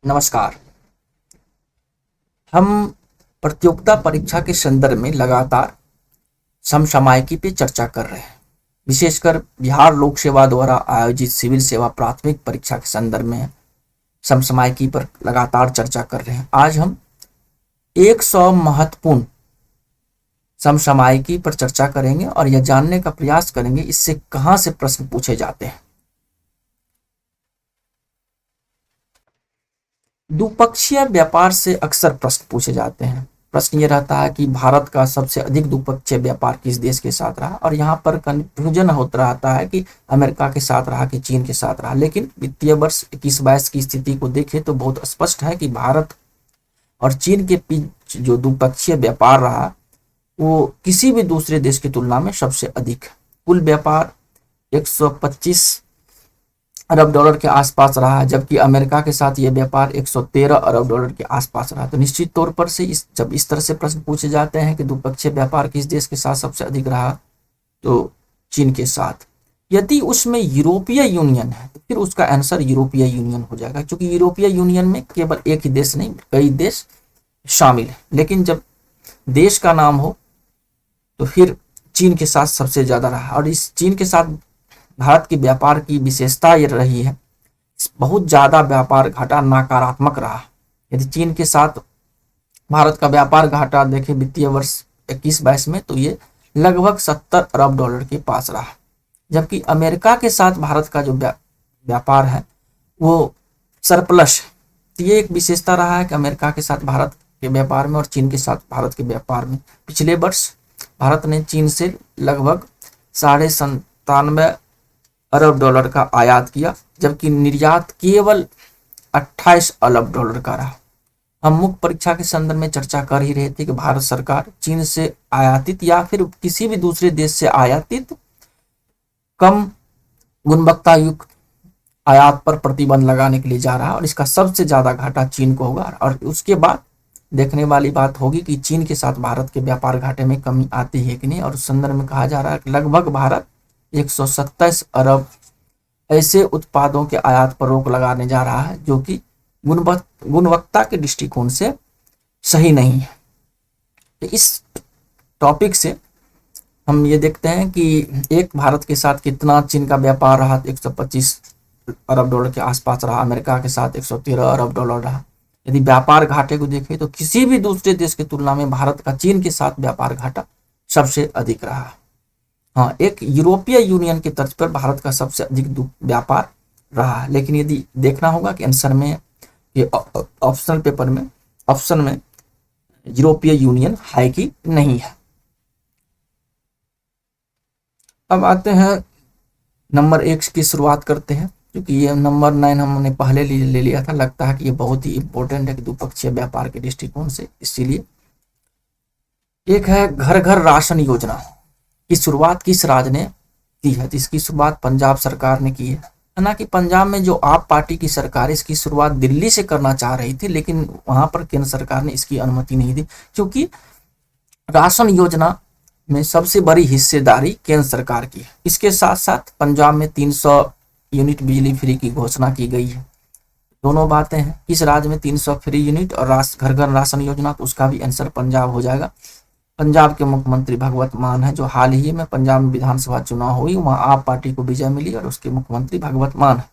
नमस्कार। हम प्रतियोगिता परीक्षा के संदर्भ में लगातार समसामयिकी पे चर्चा कर रहे हैं। विशेषकर बिहार लोक सेवा द्वारा आयोजित सिविल सेवा प्राथमिक परीक्षा के संदर्भ में समसामयिकी पर लगातार चर्चा कर रहे हैं। आज हम 100 महत्वपूर्ण समसामयिकी पर चर्चा करेंगे और यह जानने का प्रयास करेंगे इससे कहां से प्रश्न पूछे जाते हैं। द्विपक्षीय व्यापार से अक्सर प्रश्न पूछे जाते हैं। प्रश्न ये रहता है कि भारत का सबसे अधिक द्विपक्षीय व्यापार किस देश के साथ रहा, और यहाँ पर कंफ्यूजन होता रहता है कि अमेरिका के साथ रहा कि चीन के साथ रहा। लेकिन वित्तीय वर्ष 21-22 की स्थिति को देखें तो बहुत स्पष्ट है कि भारत और चीन के बीच जो द्विपक्षीय व्यापार रहा वो किसी भी दूसरे देश की तुलना में सबसे अधिक है। कुल व्यापार 125 अरब डॉलर के आसपास रहा है, जबकि अमेरिका के साथ ये व्यापार 113 अरब डॉलर के आसपास रहा। तो निश्चित तौर पर से जब इस तरह से प्रश्न पूछे जाते हैं कि द्विपक्षीय व्यापार किस देश के साथ सबसे अधिक रहा, तो चीन के साथ। यदि उसमें यूरोपीय यूनियन है तो फिर उसका आंसर यूरोपीय यूनियन हो जाएगा, क्योंकि यूरोपीय यूनियन में केवल एक ही देश नहीं कई देश शामिल है। लेकिन जब देश का नाम हो तो फिर चीन के साथ सबसे ज्यादा रहा, और इस चीन के साथ भारत की व्यापार की विशेषता ये रही है, बहुत ज्यादा व्यापार घाटा नकारात्मक रहा। यदि चीन के साथ भारत का व्यापार घाटा देखें वित्तीय वर्ष 21-22 में तो ये लगभग 70 अरब डॉलर के पास रहा, जबकि अमेरिका के साथ भारत का जो व्यापार है वो सरप्लस है। तो ये एक विशेषता रहा है कि अमेरिका के साथ भारत के व्यापार में और चीन के साथ भारत के व्यापार में पिछले वर्ष भारत ने चीन से लगभग 97.5 अरब डॉलर का आयात किया, जबकि निर्यात केवल 28 अरब डॉलर का रहा। हम मुख्य परीक्षा के संदर्भ में चर्चा कर ही रहे थे कि भारत सरकार चीन से आयातित या फिर किसी भी दूसरे देश से आयातित कम गुणवत्ता युक्त आयात पर प्रतिबंध लगाने के लिए जा रहा है, और इसका सबसे ज्यादा घाटा चीन को होगा। और उसके बाद देखने वाली बात होगी कि चीन के साथ भारत के व्यापार घाटे में कमी आती है कि नहीं। और उस संदर्भ में कहा जा रहा है कि लगभग भारत 127 अरब ऐसे उत्पादों के आयात पर रोक लगाने जा रहा है जो कि गुणवत्ता के दृष्टिकोण से सही नहीं है। तो इस टॉपिक से हम ये देखते हैं कि एक भारत के साथ कितना चीन का व्यापार रहा, 125 अरब डॉलर के आसपास रहा। अमेरिका के साथ 113 अरब डॉलर रहा। यदि व्यापार घाटे को देखें तो किसी भी दूसरे देश की तुलना में भारत का चीन के साथ व्यापार घाटा सबसे अधिक रहा। हाँ, एक यूरोपीय यूनियन की तर्ज पर भारत का सबसे अधिक व्यापार रहा है। लेकिन यदि देखना होगा कि आंसर में ये ऑप्शनल पेपर में ऑप्शन में यूरोपीय यूनियन है कि नहीं है। अब आते हैं नंबर 1 की शुरुआत करते हैं, क्योंकि ये नंबर 9 हमने पहले ले लिया था। लगता है कि ये बहुत ही इंपॉर्टेंट है कि द्विपक्षीय व्यापार के दृष्टिकोण से, इसीलिए। एक है घर घर राशन योजना की शुरुआत किस राज्य ने की है? तो इसकी शुरुआत पंजाब सरकार ने की है। हालांकि पंजाब में जो आप पार्टी की सरकार, इसकी शुरुआत दिल्ली से करना चाह रही थी, लेकिन वहां पर केंद्र सरकार ने इसकी अनुमति नहीं दी, क्योंकि राशन योजना में सबसे बड़ी हिस्सेदारी केंद्र सरकार की है। इसके साथ साथ पंजाब में 300 यूनिट बिजली फ्री की घोषणा की गई है। दोनों बातें हैं, किस राज्य में 300 फ्री यूनिट और घर घर राशन योजना, तो उसका भी आंसर पंजाब हो जाएगा। पंजाब के मुख्यमंत्री भगवत मान है, जो हाल ही में पंजाब में विधानसभा चुनाव हुई, वहां आप पार्टी को विजय मिली और उसके मुख्यमंत्री भगवत मान है।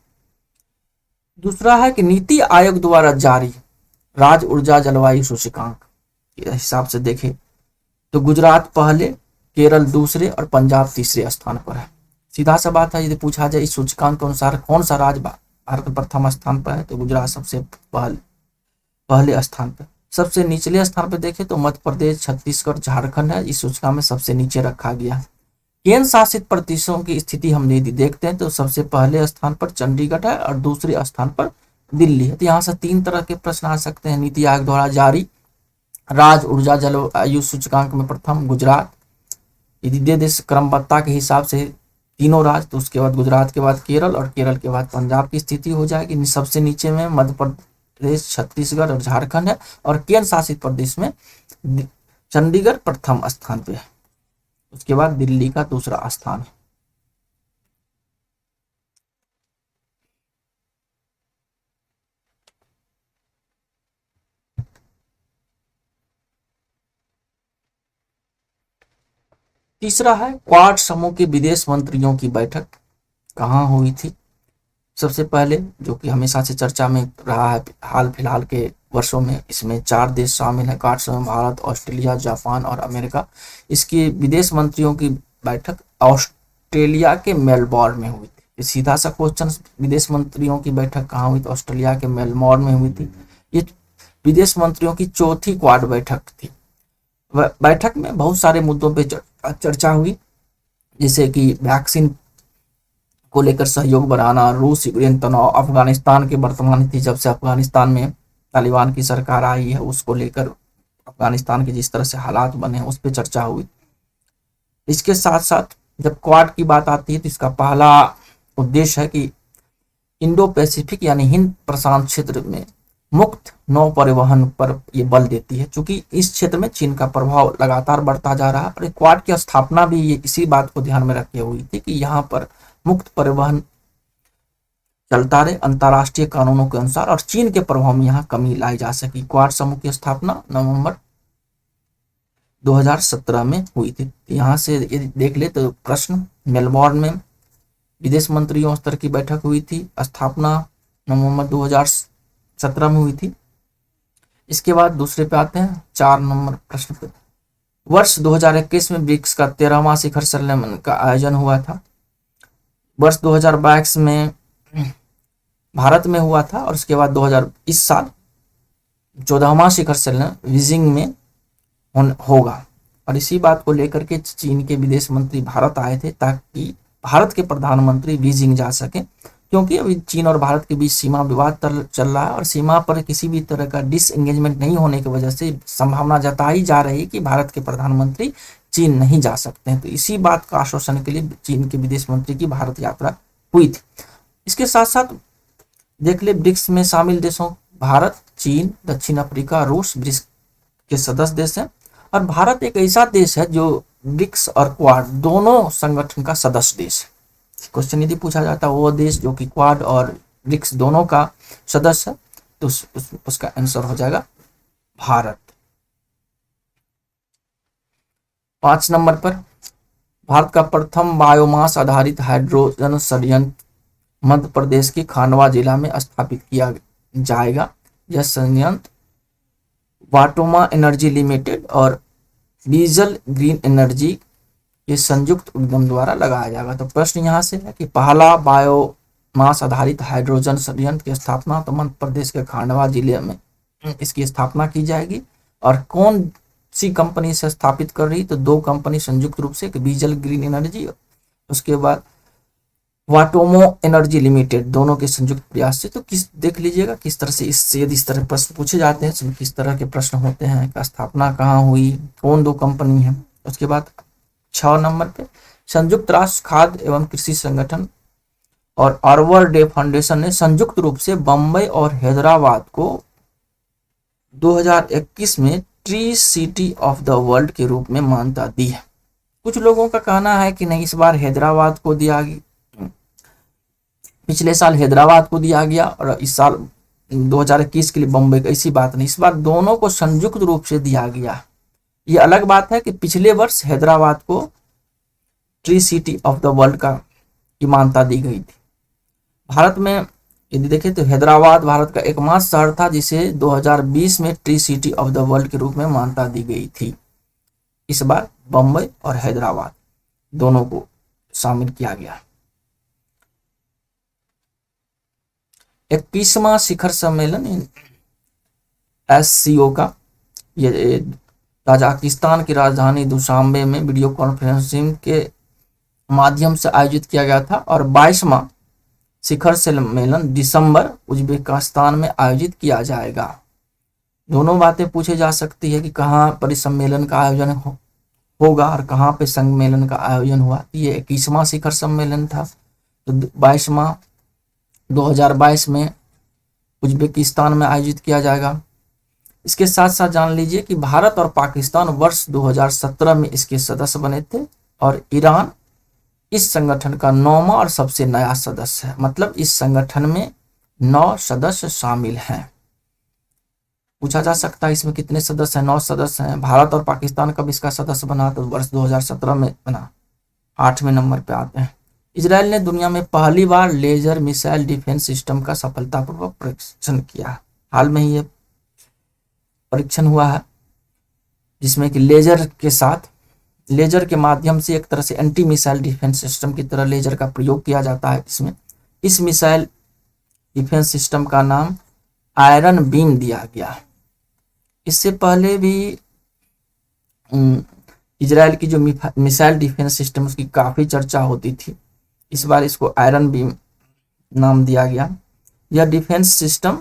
दूसरा है कि नीति आयोग द्वारा जारी राज्य ऊर्जा जलवायु सूचकांक के हिसाब से देखें तो गुजरात पहले, केरल दूसरे और पंजाब तीसरे स्थान पर है। सीधा सा बात है, यदि पूछा जाए इस सूचकांक के अनुसार कौन सा राज्य भारत प्रथम स्थान पर है, तो गुजरात सबसे पहले स्थान पर। सबसे निचले स्थान पर देखें तो मध्य प्रदेश, छत्तीसगढ़, झारखंड है, इस सूचकांक में सबसे नीचे रखा गया है। केंद्र शासित प्रदेशों की स्थिति हम यदि देखते हैं तो सबसे पहले स्थान पर चंडीगढ़ है और दूसरे स्थान पर दिल्ली है। तो यहाँ से 3 तरह के प्रश्न आ सकते हैं। नीति आयोग द्वारा जारी राज्य ऊर्जा जलवायु सूचकांक में प्रथम गुजरात, यदि दे दे क्रमबद्धता के हिसाब से तीनों राज्य, तो उसके बाद गुजरात के बाद केरल और केरल के बाद पंजाब की स्थिति हो जाएगी। सबसे नीचे में मध्य प्रदेश, छत्तीसगढ़ और झारखंड है, और केंद्र शासित प्रदेश में चंडीगढ़ प्रथम स्थान पे है, उसके बाद दिल्ली का दूसरा स्थान है। तीसरा है क्वाड समूह के विदेश मंत्रियों की बैठक कहाँ हुई थी। सबसे पहले जो कि हमेशा से चर्चा में रहा है हाल फिलहाल के वर्षों में, इसमें 4 देश शामिल हैं क्वाड समूह: भारत, ऑस्ट्रेलिया, जापान और अमेरिका। इसकी विदेश मंत्रियों की बैठक ऑस्ट्रेलिया के मेलबोर्न में हुई थी। ये सीधा सा क्वेश्चन, विदेश मंत्रियों की बैठक कहाँ हुई? तो ऑस्ट्रेलिया के मेलबोर्न में हुई थी। ये विदेश मंत्रियों की चौथी क्वाड बैठक थी। बैठक में बहुत सारे मुद्दों पे चर्चा हुई, जैसे कि वैक्सीन को लेकर सहयोग बढ़ाना, रूस यूक्रेन तनाव, अफगानिस्तान की वर्तमान स्थिति, जब से अफगानिस्तान में तालिबान की सरकार आई है उसको लेकर अफगानिस्तान के जिस तरह से हालात बने उस पर चर्चा हुई। इसके साथ साथ जब क्वाड की बात आती है तो इसका पहला उद्देश्य है कि इंडो पैसिफिक यानी हिंद प्रशांत क्षेत्र में मुक्त नौ परिवहन पर ये बल देती है, क्योंकि इस क्षेत्र में चीन का प्रभाव लगातार बढ़ता जा रहा है। और क्वाड की स्थापना भी ये इसी बात को ध्यान में रखे हुई थी कि यहाँ पर मुक्त परिवहन चलता रहे अंतर्राष्ट्रीय कानूनों के अनुसार और चीन के प्रभाव में यहाँ कमी लाई जा सकी। क्वाड समूह की स्थापना नवंबर 2017 में हुई थी। यहाँ से यदि देख ले तो प्रश्न, मेलबोर्न में विदेश मंत्रियों स्तर की बैठक हुई थी, स्थापना नवंबर 2017 में हुई थी। इसके बाद दूसरे पे आते हैं 4 नंबर प्रश्न पे। वर्ष 2021 में ब्रिक्स का 13वां शिखर सम्मेलन का आयोजन हुआ था। वर्ष 2022 में भारत में हुआ था और उसके बाद 2020 साल 14वां शिखर सम्मेलन बीजिंग में होगा। और इसी बात को लेकर के चीन के विदेश मंत्री भारत आए थे ताकि भारत के प्रधानमंत्री बीजिंग जा सके, क्योंकि अभी चीन और भारत के बीच सीमा विवाद चल रहा है और सीमा पर किसी भी तरह का डिसएंगेजमेंट नहीं होने की वजह से संभावना जताई जा रही है कि भारत के प्रधानमंत्री चीन नहीं जा सकते हैं। तो इसी बात का आश्वासन के लिए चीन के विदेश मंत्री की भारत यात्रा हुई थी। इसके साथ साथ देख ले ब्रिक्स में शामिल देशों भारत, चीन, दक्षिण अफ्रीका, रूस ब्रिक्स के सदस्य देश हैं। और भारत एक ऐसा देश है जो ब्रिक्स और क्वाड दोनों संगठन का सदस्य देश है। क्वेश्चन यदि पूछा जाता है वो देश जो कि क्वाड और ब्रिक्स दोनों का सदस्य है तो उसका आंसर हो जाएगा भारत। 5 नंबर पर भारत का प्रथम बायोमास आधारित हाइड्रोजन संयंत्र मध्य प्रदेश के खांडवा जिला में स्थापित किया जाएगा। यह संयंत्र वाटोमा एनर्जी लिमिटेड और बीजल ग्रीन एनर्जी के संयुक्त उद्यम द्वारा लगाया जाएगा। तो प्रश्न यहाँ से है कि पहला बायोमास आधारित हाइड्रोजन संयंत्र की स्थापना तो मध्य प्रदेश के खांडवा जिले में इसकी स्थापना की जाएगी। और कौन सी कंपनी से स्थापित कर रही? तो 2 कंपनी संयुक्त रूप से, बीजल ग्रीन एनर्जी, उसके बाद वाटोमो एनर्जी लिमिटेड, दोनों के संयुक्त प्रयास से। तो किस देख लीजिएगा किस तरह से इससे यदि इस तरह प्रश्न पूछे जाते हैं तो किस तरह के प्रश्न होते हैं, का स्थापना कहाँ हुई, कौन 2 कंपनी है। उसके बाद 6 नंबर पे संयुक्त राष्ट्र खाद्य एवं कृषि संगठन और आर्बर डे फाउंडेशन ने संयुक्त रूप से बम्बई और हैदराबाद को 2021 में tree city of the world के रूप में मान्यता दी है। कुछ लोगों का कहना है कि नहीं, इस बार हैदराबाद को दिया गया, पिछले साल हैदराबाद को दिया गया और इस साल 2021 के लिए बम्बई का। ऐसी बात नहीं, इस बार दोनों को संयुक्त रूप से दिया गया। ये अलग बात है कि पिछले वर्ष हैदराबाद को tree city of the world का मान्यता दी गई थी। भारत में यदि देखें तो हैदराबाद भारत का एकमात्र शहर था जिसे 2020 में tree city of the world के रूप में मान्यता दी गई थी। इस बार बम्बई और हैदराबाद दोनों को शामिल किया गया। 21वां शिखर सम्मेलन SCO का ये ताजिकिस्तान की राजधानी दुशांबे में वीडियो कॉन्फ्रेंसिंग के माध्यम से आयोजित किया गया था। और 22वां शिखर सम्मेलन दिसंबर उज्बेकिस्तान में आयोजित किया जाएगा। दोनों बातें पूछे जा सकती है कि कहाँ पर इस सम्मेलन का आयोजन होगा और कहाँ पे सम्मेलन का आयोजन हुआ। ये 21वां शिखर सम्मेलन था, तो 22वां 2022 में उज्बेकिस्तान में आयोजित किया जाएगा। इसके साथ साथ जान लीजिए कि भारत और पाकिस्तान वर्ष 2017 में इसके सदस्य बने थे और ईरान इस संगठन का 9वां और सबसे नया सदस्य है। मतलब इस संगठन में 9 सदस्य शामिल हैं। पूछा जा सकता है इसमें कितने सदस्य हैं, 9 सदस्य हैं। भारत और पाकिस्तान कब इसका सदस्य बना, तो वर्ष 2017 में बना, 8वें नंबर पे आते हैं। इजराइल ने दुनिया में पहली बार लेजर मिसाइल डिफेंस सिस्टम का सफलतापूर्वक परीक्षण किया है। हाल में ही ये परीक्षण हुआ है, जिसमें कि लेजर के माध्यम से एक तरह से एंटी मिसाइल डिफेंस सिस्टम की तरह लेजर का प्रयोग किया जाता है इसमें। इस मिसाइल डिफेंस सिस्टम का नाम आयरन बीम दिया गया। इससे पहले भी इजराइल की जो मिसाइल डिफेंस सिस्टम उसकी काफ़ी चर्चा होती थी। इस बार इसको आयरन बीम नाम दिया गया। यह डिफेंस सिस्टम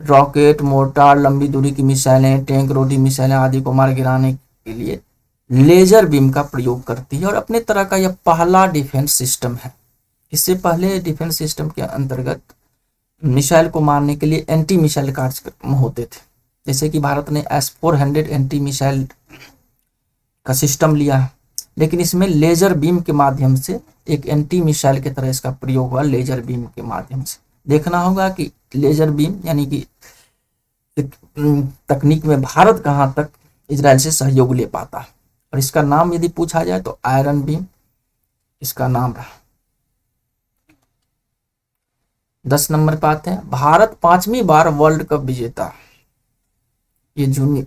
रॉकेट, मोर्टार, लंबी दूरी की मिसाइलें, टैंक रोधी मिसाइलें आदि को मार गिराने के लिए लेजर बीम का प्रयोग करती है और अपने तरह का यह पहला डिफेंस सिस्टम है। इससे पहले डिफेंस सिस्टम के अंतर्गत मिसाइल को मारने के लिए एंटी मिसाइल कार्यक्रम होते थे, जैसे कि भारत ने S-400 एंटी मिसाइल का सिस्टम लिया है, लेकिन इसमें लेजर बीम के माध्यम से एक एंटी मिसाइल की तरह इसका प्रयोग हुआ। लेजर बीम के माध्यम से देखना होगा कि लेजर बीम यानी कि तकनीक में भारत कहाँ तक इजराइल से सहयोग ले पाता है। और इसका नाम यदि पूछा जाए तो आयरन बीम इसका नाम रहा। 10 नंबर पे आते हैं, भारत 5वीं बार वर्ल्ड कप विजेता। ये जूनियर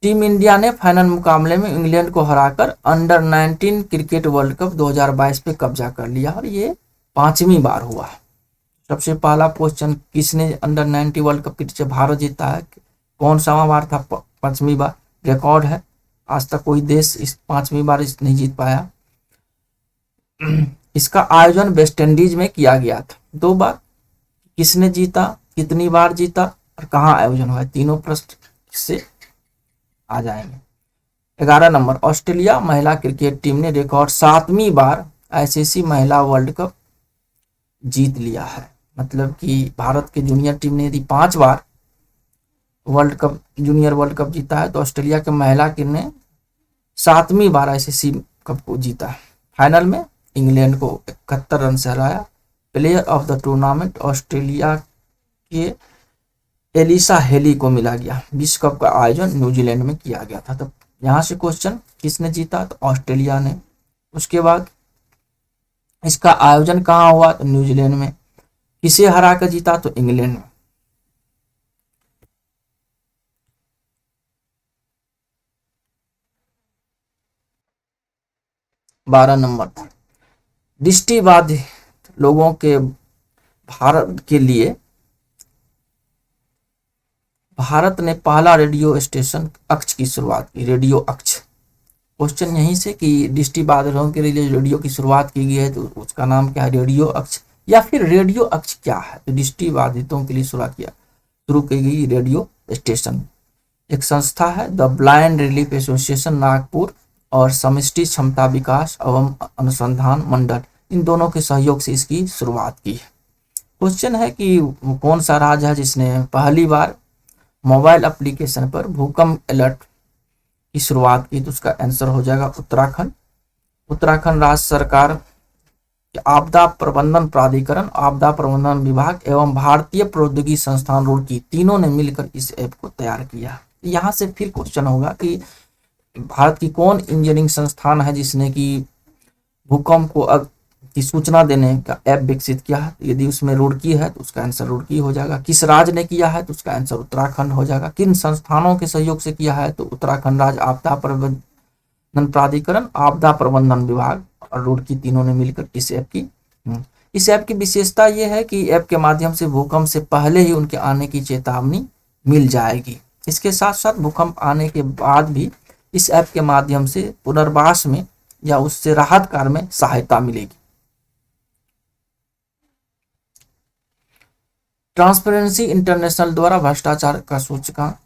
टीम इंडिया ने फाइनल मुकाबले में इंग्लैंड को हराकर अंडर 19 क्रिकेट वर्ल्ड कप 2022 पे कब्जा कर लिया और ये 5वीं बार हुआ। सबसे पहला क्वेश्चन, किसने अंडर 19 वर्ल्ड कप के भारत जीता है, कौन सा बार था, 5वीं बार। रिकॉर्ड है, आज तक कोई देश इस 5वीं बार नहीं जीत पाया। इसका आयोजन वेस्ट इंडीज में किया गया था 2 बार। किसने जीता, कितनी बार जीता और कहाँ आयोजन हुआ, तीनों प्रश्न से आ जाएंगे। 11 नंबर, ऑस्ट्रेलिया महिला क्रिकेट टीम ने रिकॉर्ड 7वीं बार आईसीसी महिला वर्ल्ड कप जीत लिया है। मतलब कि भारत के जूनियर टीम ने यदि 5 बार जूनियर वर्ल्ड कप जीता है, तो ऑस्ट्रेलिया के महिला टीम ने 7वीं बार आईसीसी कप को जीता है। फाइनल में इंग्लैंड को 71 रन से हराया। Player of the tournament Australia के एलिसा हेली को मिला गया। विश्व कप का आयोजन न्यूजीलैंड में किया गया था। तो यहाँ से क्वेश्चन, किसने जीता, तो ऑस्ट्रेलिया ने। उसके बाद इसका आयोजन कहाँ हुआ, तो न्यूजीलैंड में। किसे हरा कर जीता, तो इंग्लैंड में। बारह नंबर था, दृष्टिबाधित लोगों के भारत के लिए भारत ने पहला रेडियो स्टेशन अक्ष की शुरुआत की। रेडियो अक्ष, क्वेश्चन यहीं से कि दृष्टिबाधितों के लिए रेडियो की शुरुआत की गई है, तो उसका नाम क्या है, रेडियो अक्ष। या फिर रेडियो अक्ष क्या है, तो दृष्टिबाधितों के लिए शुरू की गई रेडियो स्टेशन। एक संस्था है the blind relief association Nagpur और समष्टि क्षमता विकास एवं अनुसंधान मंडल, इन दोनों के सहयोग से इसकी शुरुआत की है। क्वेश्चन है कि कौन सा राज्य है जिसने पहली बार मोबाइल एप्लीकेशन पर भूकंप अलर्ट की शुरुआत की, तो उसका आंसर हो जाएगा उत्तराखंड। उत्तराखंड राज्य सरकार के आपदा प्रबंधन प्राधिकरण, आपदा प्रबंधन विभाग एवं भारतीय प्रौद्योगिकी संस्थान रुड़की, तीनों ने मिलकर इस ऐप को तैयार किया। यहाँ से फिर क्वेश्चन होगा कि भारत की कौन इंजीनियरिंग संस्थान है जिसने कि भूकंप को की सूचना देने का ऐप विकसित किया है। यदि उसमें रुड़की है तो उसका आंसर रुड़की हो जाएगा। किस राज्य ने किया है तो उसका आंसर उत्तराखंड हो जाएगा। किन संस्थानों के सहयोग से किया है तो उत्तराखंड राज्य आपदा प्रबंधन प्राधिकरण, आपदा प्रबंधन विभाग और रुड़की, तीनों ने मिलकर इस ऐप की विशेषता यह है कि ऐप के माध्यम से भूकंप से पहले ही उनके आने की चेतावनी मिल जाएगी। इसके साथ साथ भूकंप आने के बाद भी इस ऐप के माध्यम से पुनर्वास में या उससे राहत कार्य में सहायता मिलेगी। ट्रांसपेरेंसी इंटरनेशनल द्वारा भ्रष्टाचार का सूचकांक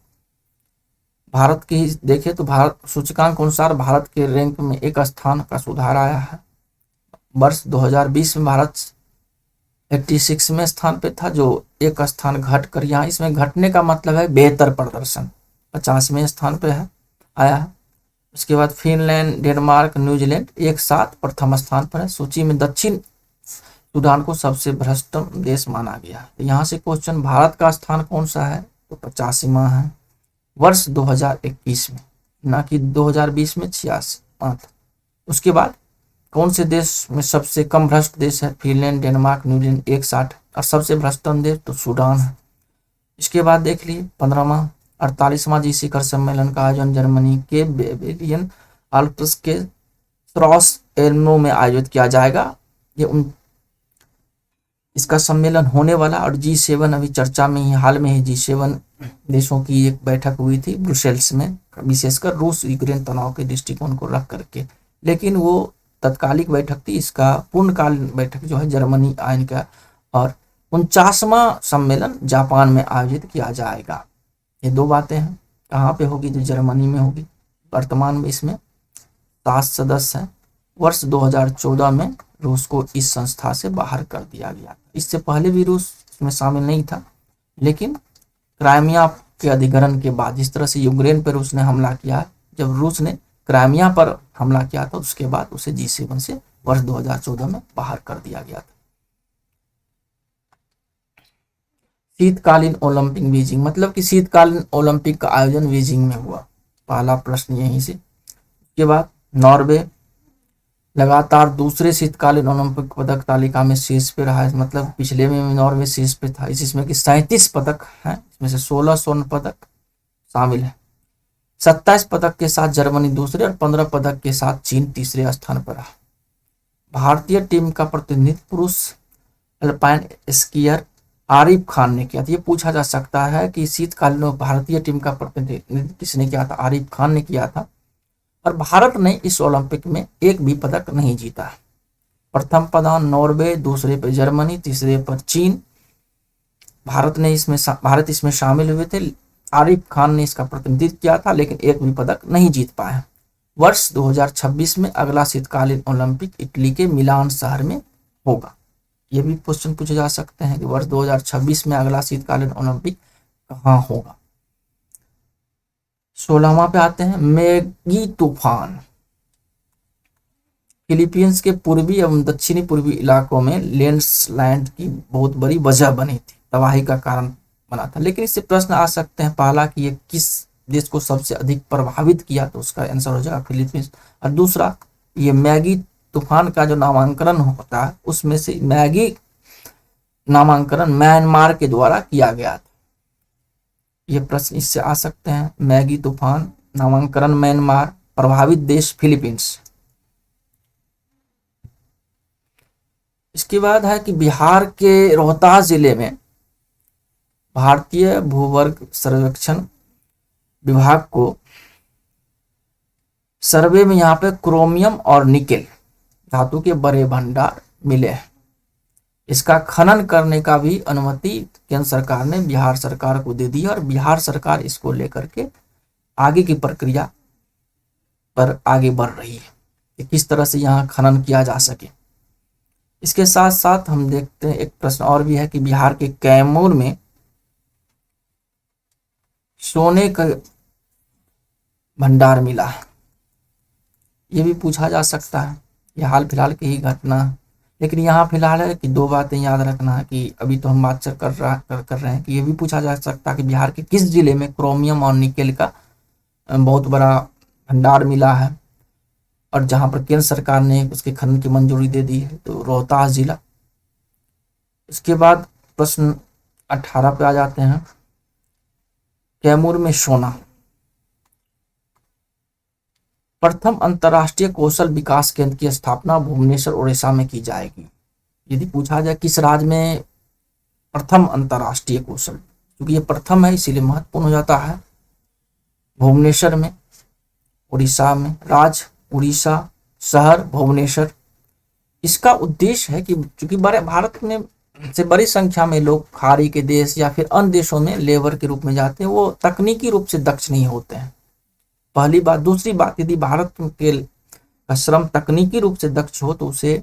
भारत की देखें तो भारत सूचकांक अनुसार भारत के रैंक में 1 स्थान का सुधार आया है। वर्ष 2020 में भारत 86वें स्थान पे था, जो 1 स्थान घट कर यहाँ, इसमें घटने का मतलब है बेहतर प्रदर्शन, 50वें स्थान पे है आया है। उसके बाद फिनलैंड, डेनमार्क, न्यूजीलैंड एक साथ प्रथम स्थान पर है। सूची में दक्षिण सूडान को सबसे भ्रष्ट देश माना गया। तो यहाँ से क्वेश्चन, भारत का स्थान कौन सा है, तो 85वां है। वर्ष 2021 में, ना कि 2020 में 86 था। उसके बाद कौन से देश में सबसे कम भ्रष्ट देश है? Finland, Denmark, New Zealand 61। और सबसे भ्रष्टतम देश तो सूडान है। इसके बाद देख लिए 15वां 48वां जी शिखर सम्मेलन का आयोजन जर्मनी के बेवेरियन आल्प्स के क्रॉस एल्मो में आयोजित किया जाएगा। ये इसका सम्मेलन होने वाला। और G7 अभी चर्चा में ही, हाल में ही G7 देशों की एक बैठक हुई थी ब्रुसेल्स में, विशेषकर रूस यूक्रेन तनाव के दृष्टिकोण को रख करके। लेकिन वो तत्कालिक बैठक थी। इसका पूर्णकालीन बैठक जो है जर्मनी आयन का। और 49वां सम्मेलन जापान में आयोजित किया जाएगा। ये दो बातें हैं। कहाँ पे होगी? जो जर्मनी में होगी। वर्तमान में इसमें 7 सदस्य हैं। वर्ष 2014 में रूस को इस संस्था से बाहर कर दिया गया। इससे पहले भी रूस इसमें शामिल नहीं था, लेकिन क्राइमिया के अधिग्रहण के बाद, जिस तरह से यूक्रेन पर रूस ने हमला किया, जब रूस ने क्राइमिया पर हमला किया था उसके बाद उसे G7 से वर्ष 2014 में बाहर कर दिया गया था। शीतकालीन ओलंपिक बीजिंग, मतलब कि शीतकालीन ओलंपिक का आयोजन बीजिंग में हुआ। पहला प्रश्न यहीं से। उसके बाद नॉर्वे लगातार दूसरे शीतकालीन ओलंपिक पदक तालिका में शीर्ष पे रहा है। मतलब पिछले में नॉर्वे शीर्ष पे था। इसमें कि 37 पदक हैं, इसमें से 16 स्वर्ण पदक शामिल है। 27 पदक के साथ जर्मनी दूसरे और 15 पदक के साथ चीन तीसरे स्थान पर रहा। भारतीय टीम का प्रतिनिधित्व पुरुष अल्पाइन स्कीयर आरिफ खान ने किया था। ये पूछा जा सकता है कि शीतकालीन भारतीय टीम का प्रतिनिधित्व किसने किया था? आरिफ खान ने किया था। और भारत ने इस ओलंपिक में एक भी पदक नहीं जीता है। प्रथम पद नॉर्वे, दूसरे पर जर्मनी, तीसरे पर चीन। भारत इसमें शामिल हुए थे। आरिफ खान ने इसका प्रतिनिधित्व किया था, लेकिन एक भी पदक नहीं जीत पाए। वर्ष 2026 में अगला शीतकालीन ओलंपिक इटली के मिलान शहर में होगा। ये भी क्वेश्चन पूछे जा सकते हैं कि वर्ष 2026 में अगला शीतकालीन ओलंपिक कहाँ होगा। 16वां पे आते हैं। मैगी तूफान फिलीपींस के पूर्वी एवं दक्षिणी पूर्वी इलाकों में लैंडस्लाइड की बहुत बड़ी वजह बनी थी, तबाही का कारण बना था। लेकिन इससे प्रश्न आ सकते हैं, पहला कि ये किस देश को सबसे अधिक प्रभावित किया, तो उसका आंसर हो जाएगा फिलीपींस। और दूसरा, ये मैगी तूफान का जो नामांकन होता है, उसमें से मैगी नामांकन म्यांमार के द्वारा किया गया था। ये प्रश्न इससे आ सकते हैं। मैगी तूफान नामांकन म्यांमार, प्रभावित देश फिलीपींस। इसके बाद है कि बिहार के रोहतास जिले में भारतीय भूवर्ग सर्वेक्षण विभाग को सर्वे में यहाँ पे क्रोमियम और निकेल धातु के बड़े भंडार मिले हैं। इसका खनन करने का भी अनुमति केंद्र सरकार ने बिहार सरकार को दे दी और बिहार सरकार इसको लेकर के आगे की प्रक्रिया पर आगे बढ़ रही है कि किस तरह से यहाँ खनन किया जा सके। इसके साथ साथ हम देखते हैं एक प्रश्न और भी है कि बिहार के कैमूर में सोने का भंडार मिला है। ये भी पूछा जा सकता है। यह हाल फिलहाल की ही घटना है, लेकिन यहाँ फिलहाल है कि दो बातें याद रखना है कि अभी तो हम बात कर रहे हैं कि ये भी पूछा जा सकता है कि बिहार के किस जिले में क्रोमियम और निकेल का बहुत बड़ा भंडार मिला है और जहाँ पर केंद्र सरकार ने उसके खनन की मंजूरी दे दी है, तो रोहतास जिला। इसके बाद प्रश्न 18 पे आ जाते हैं। कैमूर में सोना, प्रथम अंतर्राष्ट्रीय कौशल विकास केंद्र की स्थापना भुवनेश्वर उड़ीसा में की जाएगी। यदि पूछा जाए किस राज्य में प्रथम अंतर्राष्ट्रीय कौशल, क्योंकि ये प्रथम है इसीलिए महत्वपूर्ण हो जाता है। भुवनेश्वर में, उड़ीसा में, राज्य उड़ीसा, शहर भुवनेश्वर। इसका उद्देश्य है कि चूंकि बड़े भारत में से बड़ी संख्या में लोग खाड़ी के देश या फिर अन्य देशों में लेबर के रूप में जाते हैं, वो तकनीकी रूप से दक्ष नहीं होते हैं, पहली बात। दूसरी बात, यदि भारत के श्रम तकनीकी रूप से दक्ष हो तो उसे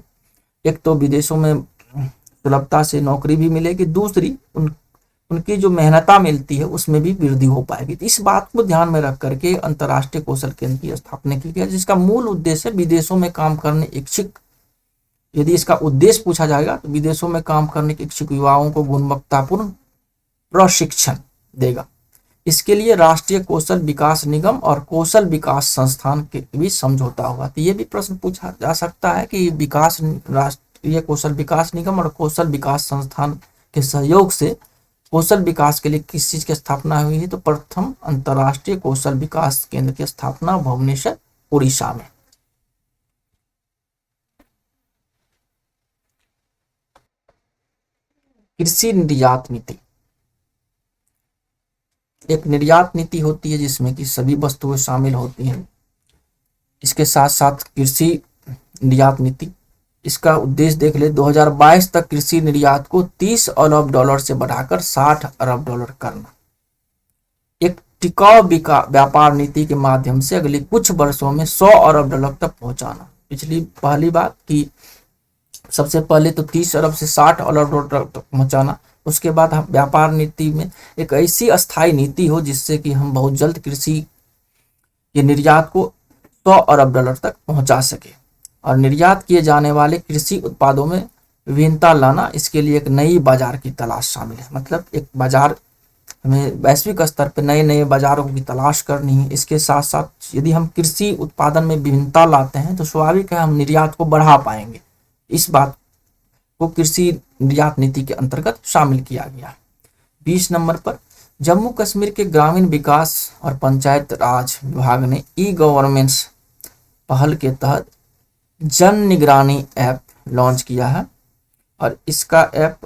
एक तो विदेशों में सुलभता से नौकरी भी मिलेगी, दूसरी उनकी जो मेहनता मिलती है उसमें भी वृद्धि हो पाएगी। तो इस बात को ध्यान में रख करके अंतर्राष्ट्रीय कौशल केंद्र की स्थापना की गई, जिसका मूल उद्देश्य विदेशों में काम करने इच्छुक, यदि इसका उद्देश्य पूछा जाएगा तो विदेशों में काम करने के इच्छुक युवाओं को गुणवत्तापूर्ण प्रशिक्षण देगा। इसके लिए राष्ट्रीय कौशल विकास निगम और कौशल विकास संस्थान के बीच समझौता हुआ। तो ये भी प्रश्न पूछा जा सकता है कि राष्ट्रीय कौशल विकास निगम और कौशल विकास संस्थान के सहयोग से कौशल विकास के लिए किस चीज की स्थापना हुई है? तो प्रथम अंतर्राष्ट्रीय कौशल विकास केंद्र की स्थापना भुवनेश्वर, उड़ीसा में। कृषि निर्यात नीति, एक निर्यात नीति होती है जिसमें कि सभी वस्तुएं शामिल होती हैं। इसके साथ साथ कृषि निर्यात नीति, इसका उद्देश्य देख ले, 2022 तक कृषि निर्यात को 30 अरब डॉलर से बढ़ाकर 60 अरब डॉलर करना। एक टिकाऊ व्यापार नीति के माध्यम से अगले कुछ वर्षों में 100 अरब डॉलर तक पहुंचाना। पहली बात कि सबसे पहले तो 30 अरब से 60 अरब डॉलर तक पहुंचाना, उसके बाद हम व्यापार नीति में एक ऐसी अस्थायी नीति हो जिससे कि हम बहुत जल्द कृषि के निर्यात को 100 अरब डॉलर तक पहुंचा सके और निर्यात किए जाने वाले कृषि उत्पादों में विभिन्नता लाना। इसके लिए एक नई बाजार की तलाश शामिल है, मतलब एक बाजार, हमें वैश्विक स्तर पर नए नए बाजारों की तलाश करनी है। इसके साथ साथ यदि हम कृषि उत्पादन में विभिन्नता लाते हैं तो स्वाभाविक है हम निर्यात को बढ़ा पाएंगे। इस बात को कृषि निर्यात नीति के अंतर्गत शामिल किया गया। 20 नंबर पर जम्मू कश्मीर के ग्रामीण विकास और पंचायत राज विभाग ने ई गवर्नेंस पहल के तहत जन निगरानी ऐप लॉन्च किया है और इसका ऐप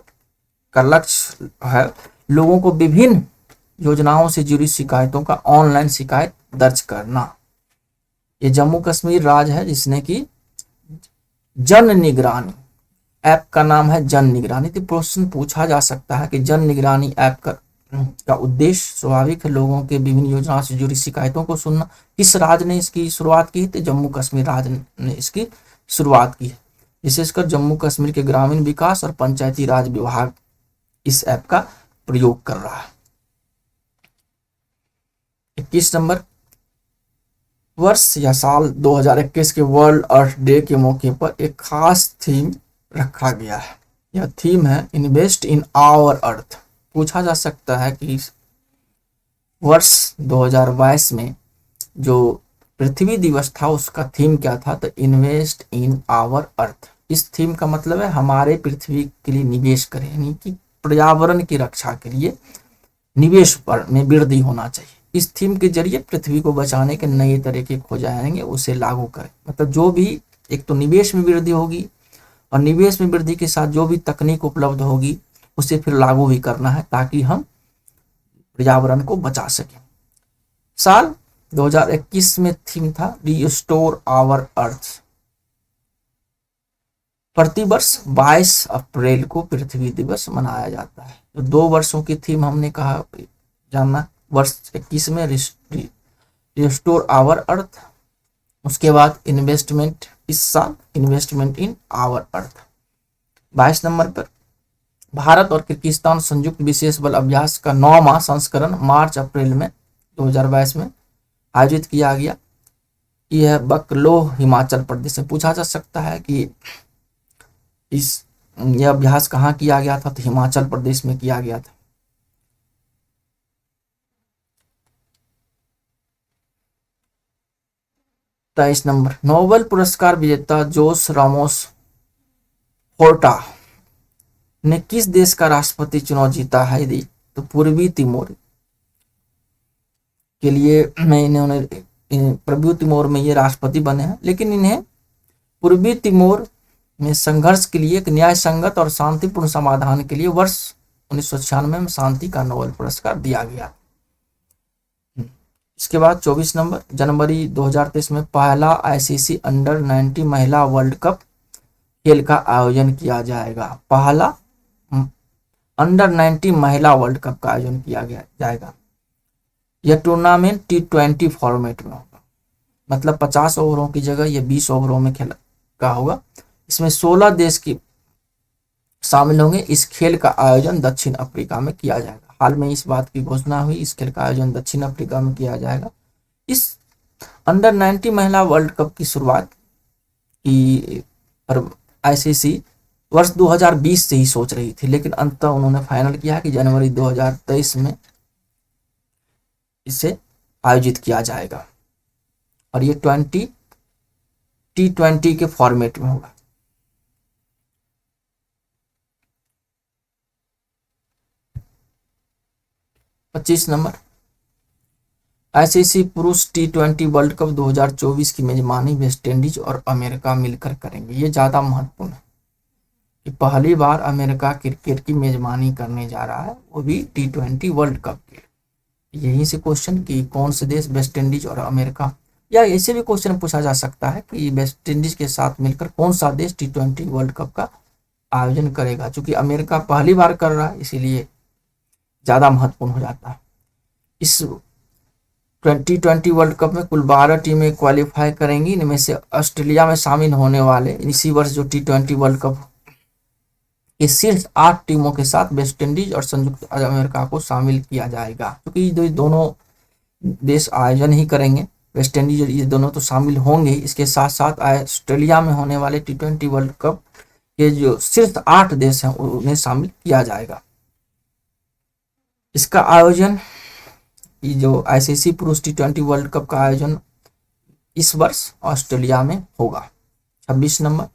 का लक्ष्य है लोगों को विभिन्न योजनाओं से जुड़ी शिकायतों का ऑनलाइन शिकायत दर्ज करना। ये जम्मू कश्मीर राज्य है जिसने की जन निगरानी, ऐप का नाम है जन निगरानी। तो प्रश्न पूछा जा सकता है कि जन निगरानी ऐप का उद्देश्य स्वाभाविक है लोगों के विभिन्न योजनाओं से जुड़ी शिकायतों को सुनना। किस राज्य ने इसकी शुरुआत की? तो जम्मू कश्मीर राज्य ने इसकी शुरुआत की है। विशेषकर जम्मू कश्मीर के ग्रामीण विकास और पंचायती राज विभाग इस ऐप का प्रयोग कर रहा है। 21 नंबर, वर्ष या साल 2021 के वर्ल्ड अर्थ डे के मौके पर एक खास थीम रखा गया है। यह थीम है इन्वेस्ट इन आवर अर्थ। पूछा जा सकता है कि वर्ष 2022 में जो पृथ्वी दिवस था उसका थीम क्या था? तो इन्वेस्ट इन आवर अर्थ। इस थीम का मतलब है हमारे पृथ्वी के लिए निवेश करें, यानी कि पर्यावरण की रक्षा के लिए निवेश पर में वृद्धि होना चाहिए। इस थीम के जरिए पृथ्वी को बचाने के नए तरीके खोजे जाएंगे, उसे लागू करें। मतलब जो भी, एक तो निवेश में वृद्धि होगी और निवेश में वृद्धि के साथ जो भी तकनीक उपलब्ध होगी उसे फिर लागू भी करना है ताकि हम पर्यावरण को बचा सकें। साल 2021 में थीम था रिस्टोर आवर अर्थ। प्रतिवर्ष 22 अप्रैल को पृथ्वी दिवस मनाया जाता है। तो 2 वर्षों की थीम हमने कहा जानना, वर्ष 21 में रिस्टोर आवर अर्थ, उसके बाद इन्वेस्टमेंट, इस साल investment in our earth. 22 number पर भारत और किर्गिस्तान संयुक्त विशेष बल अभ्यास का 9वां संस्करण मार्च अप्रैल में 2022 में आयोजित किया गया। यह बकलोह हिमाचल प्रदेश में। पूछा जा सकता है कि यह अभ्यास कहाँ किया गया था? तो हिमाचल प्रदेश में किया गया था। तेईस नंबर, नोबेल पुरस्कार विजेता जोस रामोस होर्टा ने किस देश का राष्ट्रपति चुनाव जीता है? यदि तो पूर्वी तिमोर के लिए पूर्वी तिमोर में ये राष्ट्रपति बने हैं, लेकिन इन्हें पूर्वी तिमोर में संघर्ष के लिए एक न्याय संगत और शांतिपूर्ण समाधान के लिए वर्ष 1996 में शांति का नोबेल पुरस्कार दिया गया। इसके बाद 24 नंबर, जनवरी 2023 में पहला आईसीसी अंडर 19 महिला वर्ल्ड कप खेल का आयोजन किया जाएगा। पहला अंडर 19 महिला वर्ल्ड कप का आयोजन किया जाएगा। यह टूर्नामेंट T20 फॉर्मेट में होगा, मतलब 50 ओवरों की जगह यह 20 ओवरों में खेल का होगा। इसमें 16 देश की शामिल होंगे। इस खेल का आयोजन दक्षिण अफ्रीका में किया जाएगा। हाल में इस बात की घोषणा हुई, इस खेल का आयोजन दक्षिण अफ्रीका में किया जाएगा। इस अंडर 19 महिला वर्ल्ड कप की शुरुआत की आईसीसी वर्ष 2020 से ही सोच रही थी, लेकिन अंततः उन्होंने फाइनल किया कि जनवरी 2023 में इसे आयोजित किया जाएगा और ये T20 के फॉर्मेट में होगा। पच्चीस नंबर, आईसीसी पुरुष T20 वर्ल्ड कप 2024 की मेजबानी वेस्टइंडीज और अमेरिका मिलकर करेंगे। ये ज़्यादा महत्वपूर्ण है कि पहली बार अमेरिका क्रिकेट की मेजबानी करने जा रहा है, वो भी T20 वर्ल्ड कप के। यहीं से क्वेश्चन कि कौन से देश, वेस्टइंडीज और अमेरिका, या ऐसे भी क्वेश्चन पूछा जा सकता है कि वेस्टइंडीज के साथ मिलकर कौन सा देश T20 वर्ल्ड कप का आयोजन करेगा। चूंकि अमेरिका पहली बार कर रहा है इसीलिए ज़्यादा महत्वपूर्ण हो जाता है। इस T20 वर्ल्ड कप में कुल 12 टीमें क्वालिफाई करेंगी। इनमें से ऑस्ट्रेलिया में शामिल होने वाले इसी वर्ष जो T20 वर्ल्ड कप के शीर्ष 8 टीमों के साथ वेस्टइंडीज और संयुक्त अरब अमेरिका को शामिल किया जाएगा, क्योंकि दोनों देश आयोजन ही करेंगे। वेस्टइंडीज और ये दोनों तो शामिल होंगे, इसके साथ साथ ऑस्ट्रेलिया में होने वाले T20 वर्ल्ड कप के जो शीर्ष 8 देश हैं उन्हें शामिल किया जाएगा। इसका आयोजन, ये जो आईसीसी पुरुष T20 वर्ल्ड कप का आयोजन इस वर्ष ऑस्ट्रेलिया में होगा। 26 नंबर,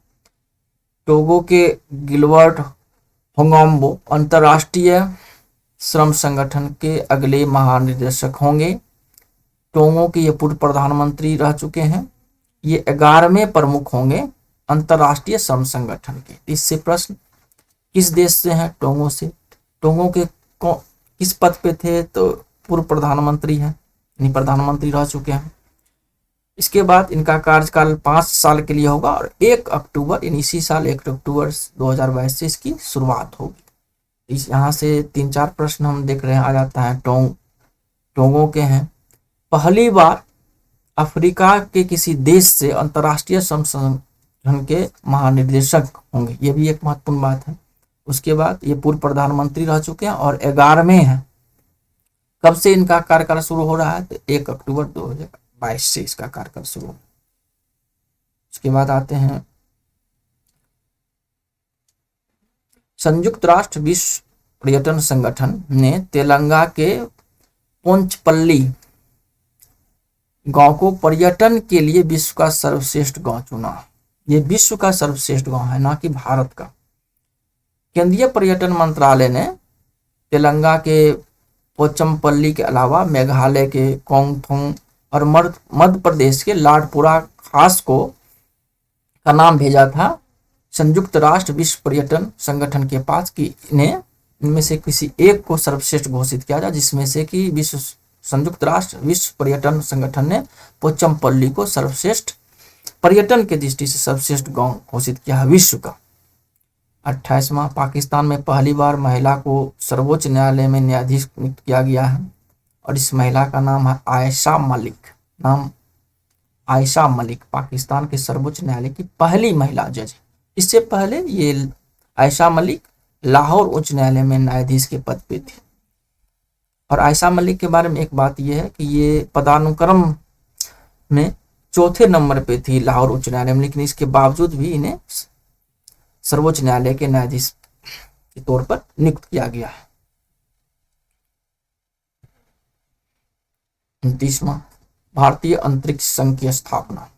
टोगो के गिलबर्ट होंगोम्बो अंतर्राष्ट्रीय श्रम संगठन के अगले महानिदेशक होंगे। टोगो के ये पूर्व प्रधानमंत्री रह चुके हैं। ये 11वें प्रमुख होंगे अंतर्राष्ट्रीय श्रम संगठन के। इससे प्रश्न, किस देश से हैं? टोगो से। टोगो के किस पद पे थे? तो पूर्व प्रधानमंत्री हैं, यानी प्रधानमंत्री रह चुके हैं। इसके बाद इनका कार्यकाल 5 साल के लिए होगा और 1 अक्टूबर यानी इसी साल 1 अक्टूबर 2022 से इसकी शुरुआत होगी। यहाँ से 3-4 प्रश्न हम देख रहे हैं आ जाता है। टोगो के हैं। पहली बार अफ्रीका के किसी देश से अंतर्राष्ट्रीय श्रम संगठन के महानिदेशक होंगे, ये भी एक महत्वपूर्ण बात है। उसके बाद ये पूर्व प्रधानमंत्री रह चुके हैं और 11वें हैं। कब से इनका कार्यकाल शुरू हो रहा है? तो 1 अक्टूबर 2022 से इसका कार्यकाल शुरू। उसके बाद आते हैं संयुक्त राष्ट्र विश्व पर्यटन संगठन ने तेलंगाना के पोंचपल्ली गांव को पर्यटन के लिए विश्व का सर्वश्रेष्ठ गांव चुना। ये विश्व का सर्वश्रेष्ठ गांव है, ना कि भारत का। केंद्रीय पर्यटन मंत्रालय ने तेलंगाना के पोचमपल्ली के अलावा मेघालय के कोंगथोंग और मध्य प्रदेश के लाडपुरा खास को का नाम भेजा था संयुक्त राष्ट्र विश्व पर्यटन संगठन के पास कि इनमें से किसी एक को सर्वश्रेष्ठ घोषित किया जाए, जिसमें से कि संयुक्त राष्ट्र विश्व पर्यटन संगठन ने पोचमपल्ली को सर्वश्रेष्ठ पर्यटन के दृष्टि से सर्वश्रेष्ठ गांव घोषित किया है विश्व का। 28वां, पाकिस्तान में पहली बार महिला को सर्वोच्च न्यायालय में न्यायाधीश नियुक्त किया गया है और इस महिला का नाम है आयशा मलिक। पाकिस्तान के सर्वोच्च न्यायालय की पहली महिला जज। इससे पहले ये आयशा मलिक लाहौर उच्च न्यायालय में न्यायाधीश के पद पे थी। और आयशा मलिक के बारे में एक बात यह है कि ये पदानुक्रम में 4थे नंबर पे थी लाहौर उच्च न्यायालय में, लेकिन इसके बावजूद भी इन्हें सर्वोच्च न्यायालय के न्यायाधीश के तौर पर नियुक्त किया गया है। 29वां, भारतीय अंतरिक्ष संघ की स्थापना।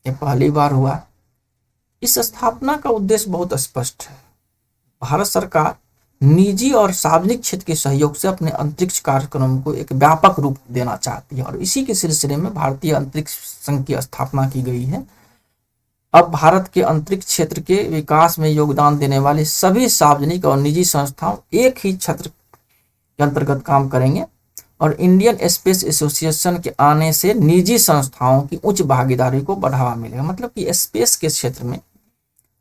ये पहली बार हुआ। इस स्थापना का उद्देश्य बहुत स्पष्ट है। भारत सरकार निजी और सार्वजनिक क्षेत्र के सहयोग से अपने अंतरिक्ष कार्यक्रम को एक व्यापक रूप देना चाहती है और इसी के सिलसिले में भारतीय अंतरिक्ष संघ की स्थापना की गई है। अब भारत के अंतरिक्ष क्षेत्र के विकास में योगदान देने वाले सभी सार्वजनिक और निजी संस्थाओं एक ही छत्र के अंतर्गत काम करेंगे और इंडियन स्पेस एसोसिएशन के आने से निजी संस्थाओं की उच्च भागीदारी को बढ़ावा मिलेगा। मतलब कि स्पेस के क्षेत्र में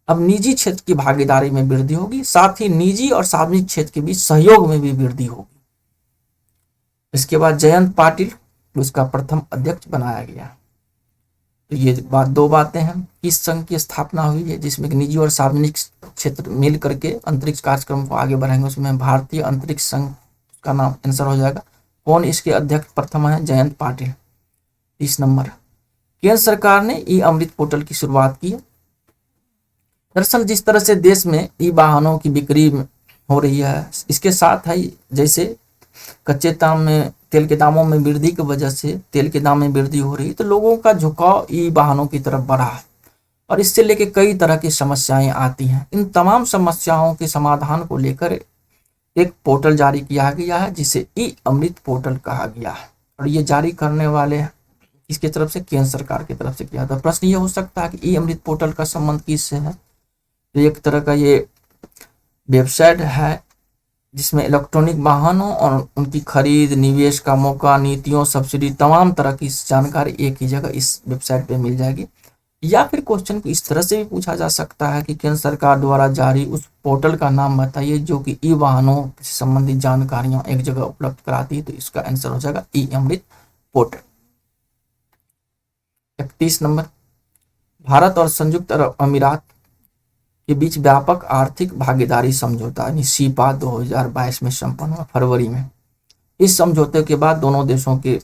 अब निजी क्षेत्र की भागीदारी में वृद्धि होगी, साथ ही निजी और सार्वजनिक क्षेत्र के बीच सहयोग में भी वृद्धि होगी। इसके बाद जयंत पाटिल को इसका प्रथम अध्यक्ष बनाया गया। तो ये दो बातें हैं। किस संघ की स्थापना हुई है जिसमें निजी और सार्वजनिक क्षेत्र मिल करके अंतरिक्ष कार्यक्रम को आगे बढ़ाएंगे, उसमें भारतीय अंतरिक्ष संघ का नाम आंसर हो जाएगा। कौन इसके अध्यक्ष प्रथम है? जयंत पाटिल। 30 नंबर, केंद्र सरकार ने ई अमृत पोर्टल की शुरुआत की है। दरअसल जिस तरह से देश में ई वाहनों की बिक्री हो रही है, इसके साथ है जैसे कच्चे तेल के दामों में वृद्धि की वजह से तेल के दाम में वृद्धि हो रही है, तो लोगों का झुकाव ई वाहनों की तरफ बढ़ा है और इससे लेके कई तरह की समस्याएं आती हैं। इन तमाम समस्याओं के समाधान को लेकर एक पोर्टल जारी किया गया है जिसे ई अमृत पोर्टल कहा गया है और ये जारी करने वाले इसकी तरफ से केंद्र सरकार की तरफ से किया था। प्रश्न ये हो सकता है कि ई अमृत पोर्टल का संबंध किससे है? तो एक तरह का ये वेबसाइट है जिसमें इलेक्ट्रॉनिक वाहनों और उनकी खरीद, निवेश का मौका, नीतियों, सब्सिडी, तमाम तरह की जानकारी एक ही जगह इस वेबसाइट पे मिल जाएगी। या फिर क्वेश्चन को इस तरह से भी पूछा जा सकता है कि केंद्र सरकार द्वारा जारी उस पोर्टल का नाम बताइए जो कि ई वाहनों से संबंधित जानकारियां एक जगह उपलब्ध कराती है। तो इसका आंसर हो जाएगा ई अमृत पोर्टल। 31 नंबर, भारत और संयुक्त अरब अमीरात के बीच व्यापक आर्थिक भागीदारी समझौता यानी सीपा 2022 में संपन्न हुआ फरवरी में। इस समझौते के बाद दोनों देशों के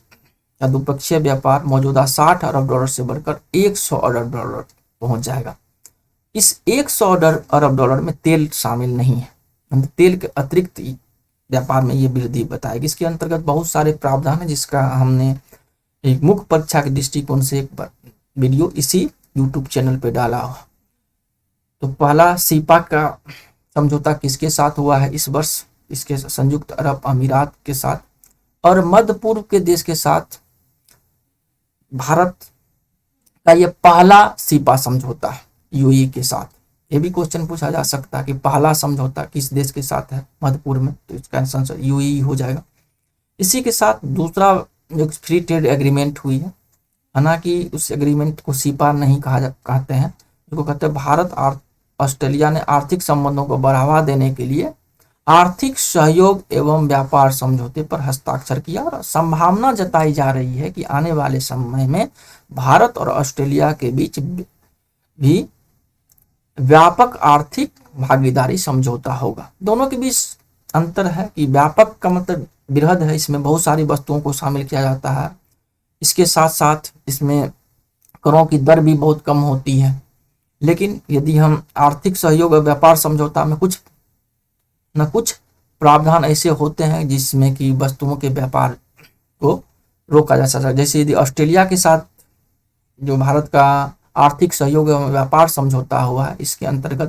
द्विपक्षीय व्यापार मौजूदा 60 अरब डॉलर से बढ़कर 100 अरब डॉलर पहुंच जाएगा। इस 100 अरब डॉलर में तेल शामिल नहीं है, तेल के अतिरिक्त व्यापार में ये वृद्धि बताएगी। इसके अंतर्गत बहुत सारे प्रावधान है जिसका हमने एक मुख्य परीक्षा के दृष्टिकोण से एक वीडियो इसी यूट्यूब चैनल पे डाला हुआ। तो पहला सीपा का समझौता किसके साथ हुआ है इस वर्ष? इसके संयुक्त अरब अमीरात के साथ और मध्य पूर्व के देश के साथ भारत का ये पहला सीपा समझौता है यूएई के साथ। ये भी क्वेश्चन पूछा जा सकता है कि पहला समझौता किस देश के साथ है मध्य पूर्व में, तो इसका आंसर यूएई हो जाएगा। इसी के साथ दूसरा जो फ्री ट्रेड एग्रीमेंट हुई है, हालांकि उस एग्रीमेंट को सीपा नहीं कहते हैं, इसको कहते हैं भारत और ऑस्ट्रेलिया ने आर्थिक संबंधों को बढ़ावा देने के लिए आर्थिक सहयोग एवं व्यापार समझौते पर हस्ताक्षर किया और संभावना जताई जा रही है कि आने वाले समय में भारत और ऑस्ट्रेलिया के बीच भी व्यापक आर्थिक भागीदारी समझौता होगा। दोनों के बीच अंतर है कि व्यापक का मतलब बृहद है, इसमें बहुत सारी वस्तुओं को शामिल किया जाता है। इसके साथ साथ इसमें करों की दर भी बहुत कम होती है। लेकिन यदि हम आर्थिक सहयोग और व्यापार समझौता में कुछ प्रावधान ऐसे होते हैं जिसमें कि वस्तुओं के व्यापार को रोका जा सकता है। जैसे यदि ऑस्ट्रेलिया के साथ जो भारत का आर्थिक सहयोग एवं व्यापार समझौता हुआ है, इसके अंतर्गत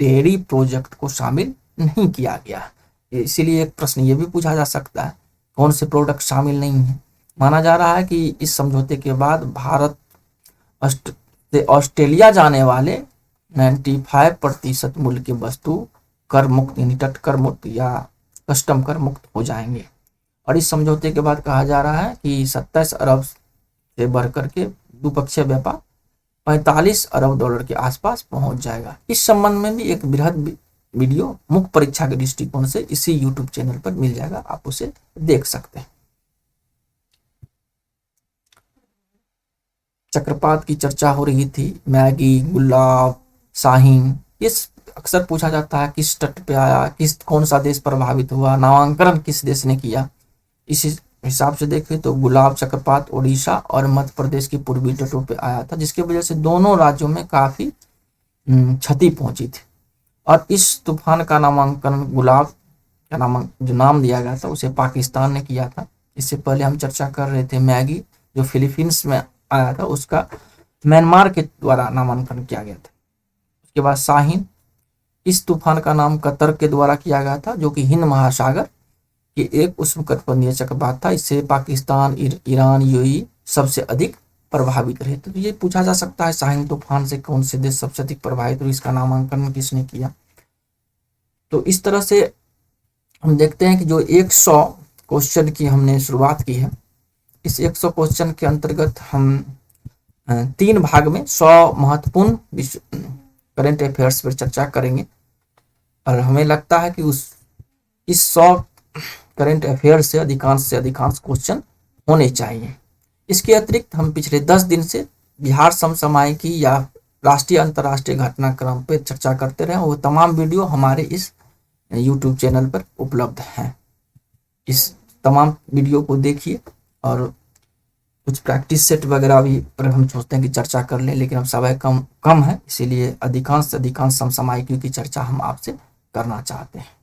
डेयरी प्रोजेक्ट को शामिल नहीं किया गया है। इसीलिए एक प्रश्न ये भी पूछा जा सकता है कौन से प्रोडक्ट शामिल नहीं है। माना जा रहा है कि इस समझौते के बाद भारत से ऑस्ट्रेलिया जाने वाले 95% मूल्य की वस्तु कर मुक्त यानी तट कर मुक्त या कस्टम कर मुक्त हो जाएंगे। और इस समझौते के बाद कहा जा रहा है कि 27 अरब से बढ़कर के द्विपक्षीय व्यापार 45 अरब डॉलर के आसपास पहुंच जाएगा। इस संबंध में भी एक बृहद वीडियो मुख्य परीक्षा के दृष्टिकोण से इसी यूट्यूब चैनल पर मिल जाएगा, आप उसे देख सकते हैं। चक्रपात की चर्चा हो रही थी, मैगी, गुलाब, शाहीन, इस अक्सर पूछा जाता है किस तट पे आया, कौन सा देश प्रभावित हुआ, नामांकन किस देश ने किया। इस हिसाब से देखें तो गुलाब चक्रपात ओडिशा और मध्य प्रदेश की पूर्वी तटों पे आया था, जिसकी वजह से दोनों राज्यों में काफी क्षति पहुंची थी। और इस तूफान का नामांकन गुलाब का जो नाम दिया गया था उसे पाकिस्तान ने किया था। इससे पहले हम चर्चा कर रहे थे मैगी जो फिलीपींस में आया था, उसका म्यांमार के द्वारा नामांकन किया गया था। उसके बाद शाहीन, इस तूफान का नाम कतर के द्वारा किया गया था जो कि हिंद महासागर के एक उष्णकटिबंधीय चक्रवात था। इससे पाकिस्तान, ईरान, यूएई सबसे अधिक प्रभावित रहे। तो ये पूछा जा सकता है शाहीन तूफान से कौन से देश सबसे अधिक प्रभावित हुए, इसका नामांकन किसने किया। तो इस तरह से हम देखते हैं कि जो 100 क्वेश्चन की हमने शुरुआत की है, इस 100 क्वेश्चन के अंतर्गत हम 3 भाग में 100 महत्वपूर्ण करंट अफेयर्स पर चर्चा करेंगे। और हमें लगता है कि इस 100 करंट अफेयर से अधिकांश क्वेश्चन होने चाहिए। इसके अतिरिक्त हम पिछले 10 दिन से बिहार समसामयिकी या राष्ट्रीय अंतर्राष्ट्रीय घटनाक्रम पर चर्चा करते रहे, वो तमाम वीडियो हमारे इस YouTube चैनल पर उपलब्ध हैं। इस तमाम वीडियो को देखिए और कुछ प्रैक्टिस सेट वगैरह भी पर हम सोचते हैं कि चर्चा कर लें, लेकिन अब समय कम है, इसीलिए अधिकांश समसामयिकी की चर्चा हम आपसे करना चाहते हैं।